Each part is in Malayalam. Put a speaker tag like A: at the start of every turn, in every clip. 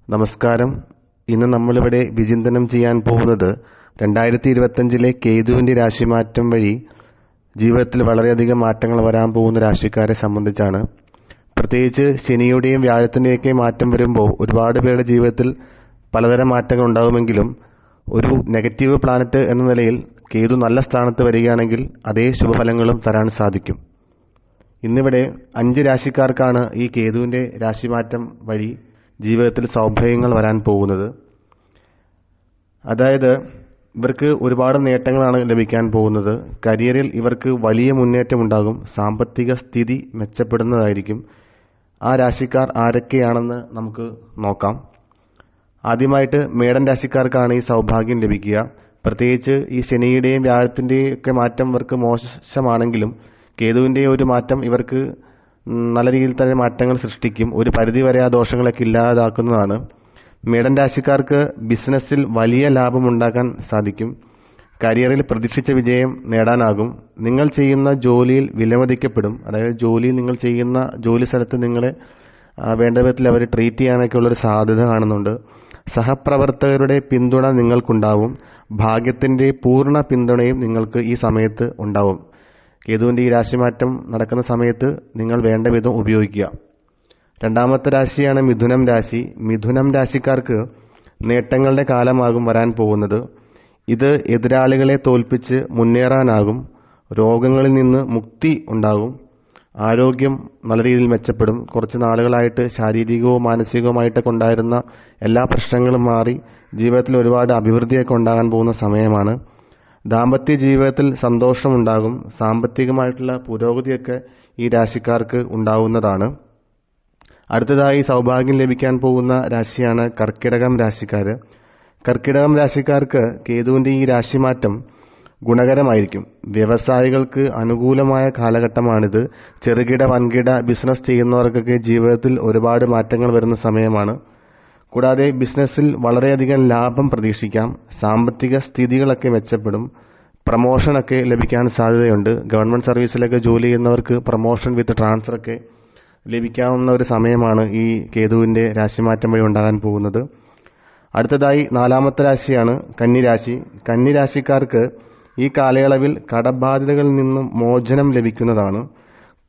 A: നമസ്കാരം. ഇന്ന് നമ്മളിവിടെ വിചിന്തനം ചെയ്യാൻ പോകുന്നത് 2025 കേതുവിന്റെ രാശിമാറ്റം വഴി ജീവിതത്തിൽ വളരെയധികം മാറ്റങ്ങൾ വരാൻ പോകുന്ന രാശിക്കാരെ സംബന്ധിച്ചാണ്. പ്രത്യേകിച്ച് ശനിയുടെയും വ്യാഴത്തിന്റെയൊക്കെ മാറ്റം വരുമ്പോൾ ഒരുപാട് പേരുടെ ജീവിതത്തിൽ പലതരം മാറ്റങ്ങൾ ഉണ്ടാകുമെങ്കിലും ഒരു നെഗറ്റീവ് പ്ലാനറ്റ് എന്ന നിലയിൽ കേതു നല്ല സ്ഥാനത്ത് വരികയാണെങ്കിൽ അതേ ശുഭഫലങ്ങളും തരാൻ സാധിക്കും. ഇന്നിവിടെ 5 രാശിക്കാർക്കാണ് ഈ കേതുവിന്റെ രാശിമാറ്റം വഴി ജീവിതത്തിൽ സൗഭാഗ്യങ്ങൾ വരാൻ പോകുന്നത്. അതായത് ഇവർക്ക് ഒരുപാട് നേട്ടങ്ങളാണ് ലഭിക്കാൻ പോകുന്നത്. കരിയറിൽ ഇവർക്ക് വലിയ മുന്നേറ്റം ഉണ്ടാകും. സാമ്പത്തിക സ്ഥിതി മെച്ചപ്പെടുന്നതായിരിക്കും. ആ രാശിക്കാർ ആരൊക്കെയാണെന്ന് നമുക്ക് നോക്കാം. ആദ്യമായിട്ട് മേടൻ രാശിക്കാർക്കാണ് ഈ സൗഭാഗ്യം ലഭിക്കുക. പ്രത്യേകിച്ച് ഈ ശനിയുടെയും വ്യാഴത്തിന്റെയും ഒക്കെ മാറ്റം ഇവർക്ക് മോശമാണെങ്കിലും കേതുവിന്റെ ഒരു മാറ്റം ഇവർക്ക് നല്ല രീതിയിൽ തന്നെ മാറ്റങ്ങൾ സൃഷ്ടിക്കും. ഒരു പരിധിവരെ ആ ദോഷങ്ങളൊക്കെ ഇല്ലാതാക്കുന്നതാണ്. മേടൻ രാശിക്കാർക്ക് ബിസിനസ്സിൽ വലിയ ലാഭം ഉണ്ടാക്കാൻ സാധിക്കും. കരിയറിൽ പ്രതീക്ഷിച്ച വിജയം നേടാനാകും. നിങ്ങൾ ചെയ്യുന്ന ജോലിയിൽ വിലമതിക്കപ്പെടും. അതായത് നിങ്ങൾ ചെയ്യുന്ന ജോലി സ്ഥലത്ത് നിങ്ങളെ വേണ്ട വിധത്തിൽ അവർ ട്രീറ്റ് ചെയ്യാനൊക്കെ ഉള്ളൊരു സാധ്യത കാണുന്നുണ്ട്. സഹപ്രവർത്തകരുടെ പിന്തുണ നിങ്ങൾക്കുണ്ടാവും. ഭാഗ്യത്തിന്റെ പൂർണ്ണ പിന്തുണയും നിങ്ങൾക്ക് ഈ സമയത്ത് ഉണ്ടാവും. കേതുവിന്റെ ഈ രാശിമാറ്റം നടക്കുന്ന സമയത്ത് നിങ്ങൾ വേണ്ട വിധം ഉപയോഗിക്കുക. രണ്ടാമത്തെ രാശിയാണ് മിഥുനം രാശി. മിഥുനം രാശിക്കാർക്ക് നേട്ടങ്ങളുടെ കാലമാകും വരാൻ പോകുന്നത്. ഇത് എതിരാളികളെ തോൽപ്പിച്ച് മുന്നേറാനാകും. രോഗങ്ങളിൽ നിന്ന് മുക്തി ഉണ്ടാകും. ആരോഗ്യം നല്ല രീതിയിൽ മെച്ചപ്പെടും. കുറച്ച് നാളുകളായിട്ട് ശാരീരികവും മാനസികവുമായിട്ടൊക്കെ ഉണ്ടായിരുന്ന എല്ലാ പ്രശ്നങ്ങളും മാറി ജീവിതത്തിൽ ഒരുപാട് അഭിവൃദ്ധിയൊക്കെ ഉണ്ടാകാൻ പോകുന്ന സമയമാണ്. ദാമ്പത്യ ജീവിതത്തിൽ സന്തോഷമുണ്ടാകും. സാമ്പത്തികമായിട്ടുള്ള പുരോഗതിയൊക്കെ ഈ രാശിക്കാർക്ക് ഉണ്ടാവുന്നതാണ്. അടുത്തതായി സൗഭാഗ്യം ലഭിക്കാൻ പോകുന്ന രാശിയാണ് കർക്കിടകം രാശിക്കാർ. കർക്കിടകം രാശിക്കാർക്ക് കേതുവിന്റെ ഈ രാശിമാറ്റം ഗുണകരമായിരിക്കും. വ്യവസായികൾക്ക് അനുകൂലമായ കാലഘട്ടമാണിത്. ചെറുകിട വൻകിട ബിസിനസ് ചെയ്യുന്നവർക്കൊക്കെ ജീവിതത്തിൽ ഒരുപാട് മാറ്റങ്ങൾ വരുന്ന സമയമാണ്. കൂടാതെ ബിസിനസ്സിൽ വളരെയധികം ലാഭം പ്രതീക്ഷിക്കാം. സാമ്പത്തിക സ്ഥിതികളൊക്കെ മെച്ചപ്പെടും. പ്രമോഷനൊക്കെ ലഭിക്കാൻ സാധ്യതയുണ്ട്. ഗവൺമെന്റ് സർവീസിലൊക്കെ ജോലി ചെയ്യുന്നവർക്ക് പ്രമോഷൻ വിത്ത് ട്രാൻസ്ഫർ ഒക്കെ ലഭിക്കാവുന്ന ഒരു സമയമാണ് ഈ കേതുവിന്റെ രാശിമാറ്റം വഴി ഉണ്ടാകാൻ പോകുന്നത്. അടുത്തതായി നാലാമത്തെ രാശിയാണ് കന്നിരാശി. കന്നിരാശിക്കാർക്ക് ഈ കാലയളവിൽ കടബാധ്യതകളിൽ നിന്നും മോചനം ലഭിക്കുന്നതാണ്.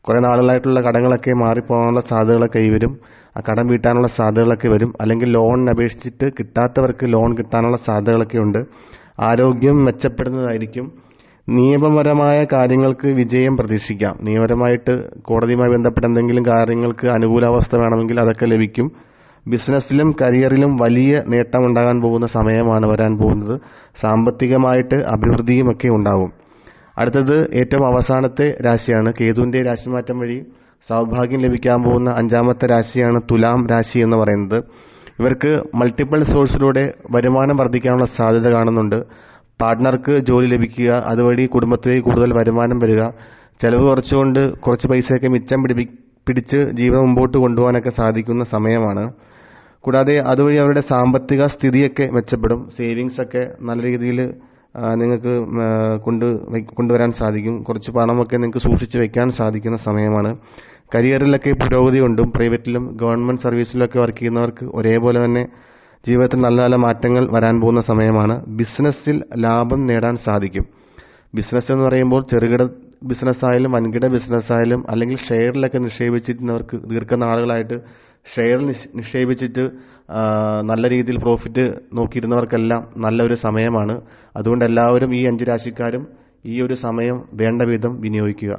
A: കുറെ നാളുകളായിട്ടുള്ള കടങ്ങളൊക്കെ മാറിപ്പോകാനുള്ള സാധ്യതകളൊക്കെ വരും. ആ കടം വീട്ടാനുള്ള സാധ്യതകളൊക്കെ വരും. അല്ലെങ്കിൽ ലോണിന് അപേക്ഷിച്ചിട്ട് കിട്ടാത്തവർക്ക് ലോൺ കിട്ടാനുള്ള സാധ്യതകളൊക്കെ ഉണ്ട്. ആരോഗ്യം മെച്ചപ്പെടുന്നതായിരിക്കും. നിയമപരമായ കാര്യങ്ങൾക്ക് വിജയം പ്രതീക്ഷിക്കാം. നിയമപരമായിട്ട് കോടതിയുമായി ബന്ധപ്പെട്ട എന്തെങ്കിലും കാര്യങ്ങൾക്ക് അനുകൂലാവസ്ഥ വേണമെങ്കിൽ അതൊക്കെ ലഭിക്കും. ബിസിനസ്സിലും കരിയറിലും വലിയ നേട്ടം ഉണ്ടാകാൻ പോകുന്ന സമയമാണ് വരാൻ പോകുന്നത്. സാമ്പത്തികമായിട്ട് അഭിവൃദ്ധിയും ഒക്കെ ഉണ്ടാവും. അടുത്തത് ഏറ്റവും അവസാനത്തെ രാശിയാണ് കേതുവിന്റെ രാശിമാറ്റം വഴി സൗഭാഗ്യം ലഭിക്കാൻ പോകുന്ന 5ാമത്തെ രാശിയാണ് തുലാം രാശി എന്ന് പറയുന്നത്. ഇവർക്ക് മൾട്ടിപ്പിൾ സോഴ്സിലൂടെ വരുമാനം വർദ്ധിക്കാനുള്ള സാധ്യത കാണുന്നുണ്ട്. പാർട്ട്ണർക്ക് ജോലി ലഭിക്കുക, അതുവഴി കുടുംബത്തിലേക്ക് കൂടുതൽ വരുമാനം വരിക, ചെലവ് കുറച്ചുകൊണ്ട് കുറച്ച് പൈസയൊക്കെ മിച്ചം പിടിച്ച് ജീവിതം മുമ്പോട്ട് കൊണ്ടുപോകാനൊക്കെ സാധിക്കുന്ന സമയമാണ്. കൂടാതെ അതുവഴി അവരുടെ സാമ്പത്തിക സ്ഥിതിയൊക്കെ മെച്ചപ്പെടും. സേവിങ്സ് ഒക്കെ നല്ല രീതിയിൽ നിങ്ങൾക്ക് കൊണ്ടുവരാൻ സാധിക്കും. കുറച്ച് പണമൊക്കെ നിങ്ങൾക്ക് സൂക്ഷിച്ച് വെക്കാൻ സാധിക്കുന്ന സമയമാണ്. കരിയറിലൊക്കെ പുരോഗതി കൊണ്ടും പ്രൈവറ്റിലും ഗവൺമെന്റ് സർവീസിലൊക്കെ വർക്ക് ചെയ്യുന്നവർക്ക് ഒരേപോലെ തന്നെ ജീവിതത്തിൽ നല്ല നല്ല മാറ്റങ്ങൾ വരാൻ പോകുന്ന സമയമാണ്. ബിസിനസ്സിൽ ലാഭം നേടാൻ സാധിക്കും. ബിസിനസ് എന്ന് പറയുമ്പോൾ ചെറുകിട ബിസിനസ്സായാലും വൻകിട ബിസിനസ്സായാലും അല്ലെങ്കിൽ ഷെയറിലൊക്കെ നിക്ഷേപിച്ചിരുന്നവർക്ക് ദീർഘനാളുകളായിട്ട് ഷെയറിൽ നിക്ഷേപിച്ചിട്ട് നല്ല രീതിയിൽ പ്രോഫിറ്റ് നോക്കിയിരുന്നവർക്കെല്ലാം നല്ലൊരു സമയമാണ്. അതുകൊണ്ട് എല്ലാവരും ഈ 5 രാശിക്കാരും ഈ ഒരു സമയം വേണ്ട വിധം വിനിയോഗിക്കുക.